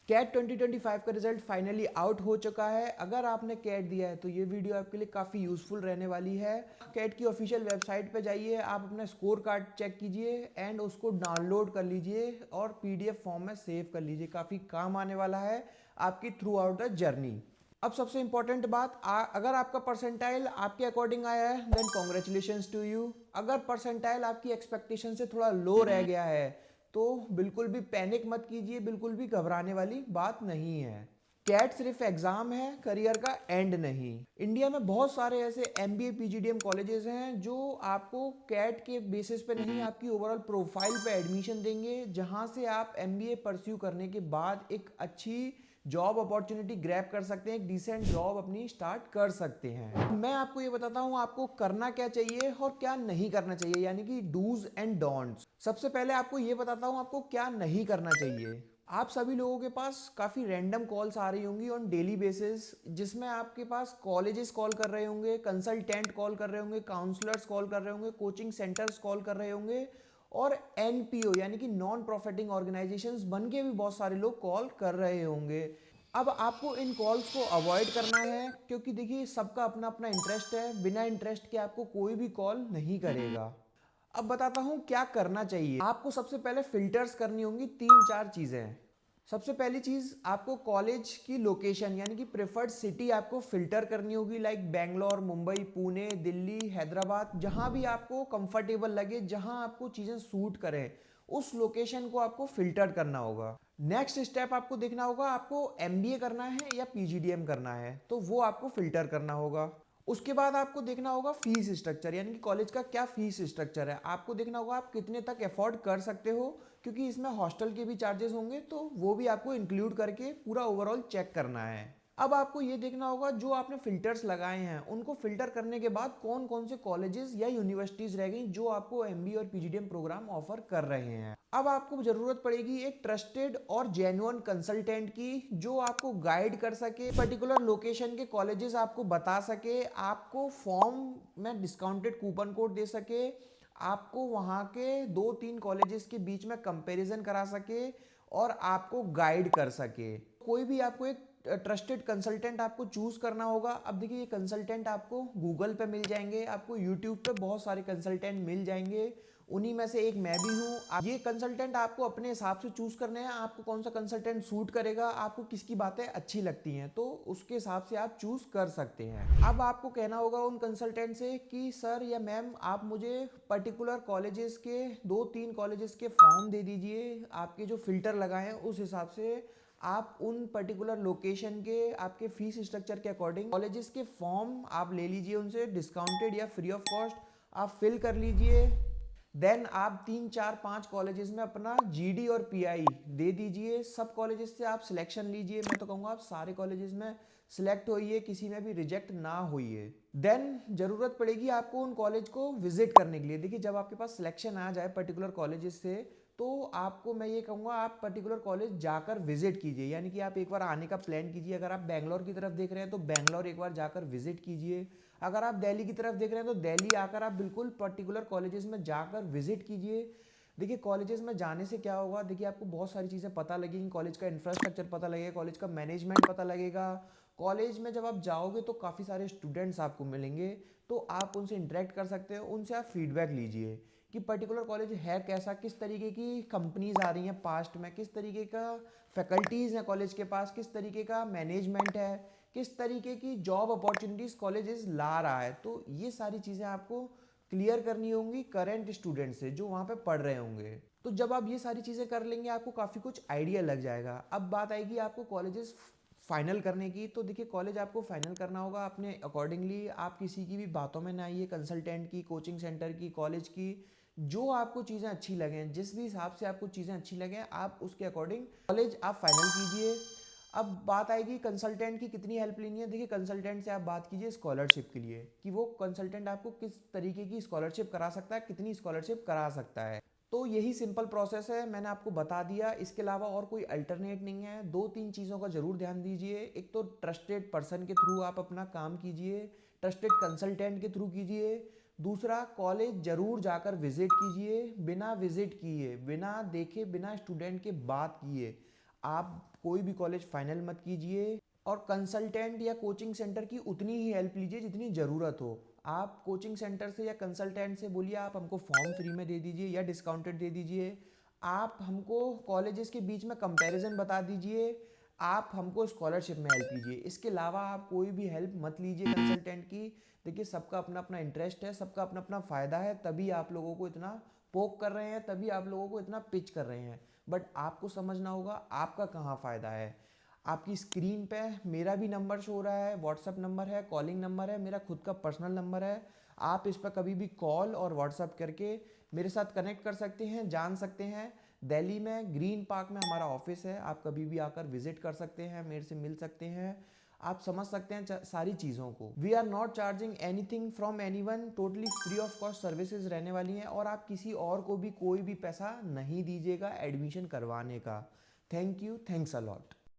Cat 2025 का result finally out हो चुका है। अगर आपने कैट दिया है तो ये वीडियो आपके लिए काफ़ी यूजफुल रहने वाली है। कैट की ऑफिशियल वेबसाइट पे जाइए, आप अपना स्कोर कार्ड चेक कीजिए एंड उसको डाउनलोड कर लीजिए और पीडीएफ फॉर्म में सेव कर लीजिए। काफ़ी काम आने वाला है आपकी थ्रू आउट द जर्नी। अब सबसे इंपॉर्टेंट बात, अगर आपका परसेंटाइल आपके अकॉर्डिंग आया है देन कॉन्ग्रेचुलेशंस टू यू। अगर परसेंटाइल आपकी एक्सपेक्टेशन से थोड़ा लो रह गया है तो बिल्कुल भी पैनिक मत कीजिए, बिल्कुल भी घबराने वाली बात नहीं है। कैट सिर्फ एग्जाम है, करियर का एंड नहीं। इंडिया में बहुत सारे ऐसे एमबीए पीजीडीएम कॉलेजेस हैं जो आपको कैट के बेसिस पे नहीं, आपकी ओवरऑल प्रोफाइल पे एडमिशन देंगे, जहां से आप एमबीए परस्यू करने के बाद एक अच्छी जॉब अपॉर्चुनिटी ग्रैब कर सकते हैं, एक डिसेंट जॉब अपनी स्टार्ट कर सकते हैं। मैं आपको ये बताता हूँ आपको करना क्या चाहिए और क्या नहीं करना चाहिए, यानी कि डूज एंड डोंट्स। सबसे पहले आपको ये बताता हूँ आपको क्या नहीं करना चाहिए। आप सभी लोगों के पास काफ़ी रैंडम कॉल्स आ रही होंगी ऑन डेली बेसिस, जिसमें आपके पास कॉलेजेस कॉल कर रहे होंगे, कंसल्टेंट कॉल कर रहे होंगे, काउंसलर्स कॉल कर रहे होंगे, कोचिंग सेंटर्स कॉल कर रहे होंगे और एनपीओ यानी कि नॉन प्रॉफिटिंग ऑर्गेनाइजेशंस बन के भी बहुत सारे लोग कॉल कर रहे होंगे। अब आपको इन कॉल्स को अवॉइड करना है, क्योंकि देखिए सबका अपना अपना इंटरेस्ट है, बिना इंटरेस्ट के आपको कोई भी कॉल नहीं करेगा। अब बताता हूं क्या करना चाहिए। आपको सबसे पहले फिल्टर्स करनी होंगी, तीन चार चीजें। सबसे पहली चीज, आपको कॉलेज की लोकेशन यानी कि प्रेफर्ड सिटी आपको फिल्टर करनी होगी, लाइक बेंगलोर, मुंबई, पुणे, दिल्ली, हैदराबाद, जहां भी आपको कंफर्टेबल लगे, जहां आपको चीजें सूट करें, उस लोकेशन को आपको फिल्टर करना होगा। नेक्स्ट स्टेप आपको देखना होगा, आपको एमबीए करना है या पीजीडीएम करना है, तो वो आपको फिल्टर करना होगा। उसके बाद आपको देखना होगा फीस स्ट्रक्चर, यानी कि कॉलेज का क्या फीस स्ट्रक्चर है। आपको देखना होगा आप कितने तक अफोर्ड कर सकते हो, क्योंकि इसमें हॉस्टल के भी चार्जेस होंगे, तो वो भी आपको इंक्लूड करके पूरा ओवरऑल चेक करना है। अब आपको ये देखना होगा जो आपने फिल्टर्स लगाए हैं उनको फिल्टर करने के बाद कौन कौन से कॉलेजेस या यूनिवर्सिटीज रह गई जो आपको एमबीए और पीजीडीएम प्रोग्राम ऑफर कर रहे हैं। अब आपको जरूरत पड़ेगी एक ट्रस्टेड और जेन्युइन कंसल्टेंट की, जो आपको गाइड कर सके, पर्टिकुलर लोकेशन के कॉलेजेस आपको बता सके, आपको फॉर्म में डिस्काउंटेड कूपन कोड दे सके, आपको वहाँ के दो तीन कॉलेजेस के बीच में कंपैरिजन करा सके और आपको गाइड कर सके। कोई भी आपको एक ट्रस्टेड कंसल्टेंट आपको चूज करना होगा। अब देखिए ये कंसल्टेंट आपको गूगल पे मिल जाएंगे, आपको यूट्यूब पे बहुत सारे कंसल्टेंट मिल जाएंगे, उन्हीं में से एक मैं भी हूँ। ये कंसल्टेंट आपको अपने हिसाब से चूज करने हैं, आपको कौन सा कंसल्टेंट सूट करेगा, आपको किसकी बातें अच्छी लगती हैं, तो उसके हिसाब से आप चूज कर सकते हैं। अब आपको कहना होगा उन कंसल्टेंट से कि सर या मैम आप मुझे पर्टिकुलर कॉलेजेस के दो तीन कॉलेजेस के फॉर्म दे दीजिए, आपके जो फिल्टर लगाए हैं उस हिसाब से आप उन पर्टिकुलर लोकेशन के आपके फीस स्ट्रक्चर के अकॉर्डिंग कॉलेजेस के फॉर्म आप ले लीजिए, उनसे डिस्काउंटेड या फ्री ऑफ कॉस्ट आप फिल कर लीजिए। देन आप तीन चार पांच कॉलेजेस में अपना जीडी और पीआई दे दीजिए। सब कॉलेजेस से आप सिलेक्शन लीजिए, मैं तो कहूँगा आप सारे कॉलेजेस में सिलेक्ट होइए, किसी में भी रिजेक्ट ना होइए। देन जरूरत पड़ेगी आपको उन कॉलेज को विजिट करने के लिए। देखिए जब आपके पास सिलेक्शन आ जाए पर्टिकुलर कॉलेजेस से, तो आपको मैं ये कहूँगा आप पर्टिकुलर कॉलेज जाकर विजिट कीजिए, यानी कि आप एक बार आने का प्लान कीजिए। अगर आप बैंगलोर की तरफ देख रहे हैं तो बैंगलोर एक बार जाकर विजिट कीजिए, अगर आप दिल्ली की तरफ देख रहे हैं तो दिल्ली आकर आप बिल्कुल पर्टिकुलर कॉलेजेस में जाकर विजिट कीजिए। देखिए कॉलेजेस में जाने से क्या होगा, देखिए आपको बहुत सारी चीज़ें पता लगेंगी, कॉलेज का इंफ्रास्ट्रक्चर पता लगेगा, कॉलेज का मैनेजमेंट पता लगेगा। कॉलेज में जब आप जाओगे तो काफ़ी सारे स्टूडेंट्स आपको मिलेंगे, तो आप उनसे इंटरेक्ट कर सकते हो, उनसे आप फीडबैक लीजिए कि पर्टिकुलर कॉलेज है कैसा, किस तरीके की कंपनीज आ रही हैं पास्ट में, किस तरीके का फैकल्टीज़ हैं कॉलेज के पास, किस तरीके का मैनेजमेंट है, किस तरीके की जॉब अपॉर्चुनिटीज़ कॉलेजेस ला रहा है। तो ये सारी चीज़ें आपको क्लियर करनी होंगी करंट स्टूडेंट से जो वहाँ पे पढ़ रहे होंगे। तो जब आप ये सारी चीज़ें कर लेंगे आपको काफ़ी कुछ आइडिया लग जाएगा। अब बात आएगी आपको कॉलेजेस फाइनल करने की, तो देखिए कॉलेज आपको फाइनल करना होगा अपने अकॉर्डिंगली। आप किसी की भी बातों में ना आइए, कंसल्टेंट की, कोचिंग सेंटर की, कॉलेज की, जो आपको चीज़ें अच्छी लगें, जिस भी हिसाब से आपको चीज़ें अच्छी लगें, आप उसके अकॉर्डिंग कॉलेज आप फाइनल कीजिए। अब बात आएगी कंसल्टेंट की कितनी हेल्प लेनी है। देखिए कंसल्टेंट से आप बात कीजिए स्कॉलरशिप के लिए, कि वो कंसल्टेंट आपको किस तरीके की स्कॉलरशिप करा सकता है, कितनी स्कॉलरशिप करा सकता है। तो यही सिंपल प्रोसेस है, मैंने आपको बता दिया, इसके अलावा और कोई अल्टरनेट नहीं है। दो तीन चीज़ों का जरूर ध्यान दीजिए, एक तो ट्रस्टेड पर्सन के थ्रू आप अपना काम कीजिए, ट्रस्टेड कंसल्टेंट के थ्रू कीजिए। दूसरा, कॉलेज जरूर जाकर विजिट कीजिए, बिना विजिट किए, बिना देखे, बिना स्टूडेंट के बात किए आप कोई भी कॉलेज फाइनल मत कीजिए और कंसल्टेंट या कोचिंग सेंटर की उतनी ही हेल्प लीजिए जितनी ज़रूरत हो। आप कोचिंग सेंटर से या कंसल्टेंट से बोलिए आप हमको फॉर्म फ्री में दे दीजिए या डिस्काउंटेड दे दीजिए, आप हमको कॉलेजेस के बीच में कंपैरिजन बता दीजिए, आप हमको स्कॉलरशिप में हेल्प कीजिए। इसके अलावा आप कोई भी हेल्प मत लीजिए कंसल्टेंट की। देखिए सबका अपना अपना इंटरेस्ट है, सबका अपना अपना फ़ायदा है, तभी आप लोगों को इतना पोक कर रहे हैं, तभी आप लोगों को इतना पिच कर रहे हैं। बट आपको समझना होगा आपका कहाँ फ़ायदा है। आपकी स्क्रीन पे मेरा भी नंबर शो हो रहा है, व्हाट्सअप नंबर है, कॉलिंग नंबर है, मेरा खुद का पर्सनल नंबर है। आप इस पर कभी भी कॉल और व्हाट्सअप करके मेरे साथ कनेक्ट कर सकते हैं, जान सकते हैं। दिल्ली में ग्रीन पार्क में हमारा ऑफिस है, आप कभी भी आकर विजिट कर सकते हैं, मेरे से मिल सकते हैं, आप समझ सकते हैं सारी चीज़ों को। We are not charging anything from any one, totally free of cost services रहने वाली हैं और आप किसी और को भी कोई भी पैसा नहीं दीजिएगा एडमिशन करवाने का। Thank you, thanks a lot.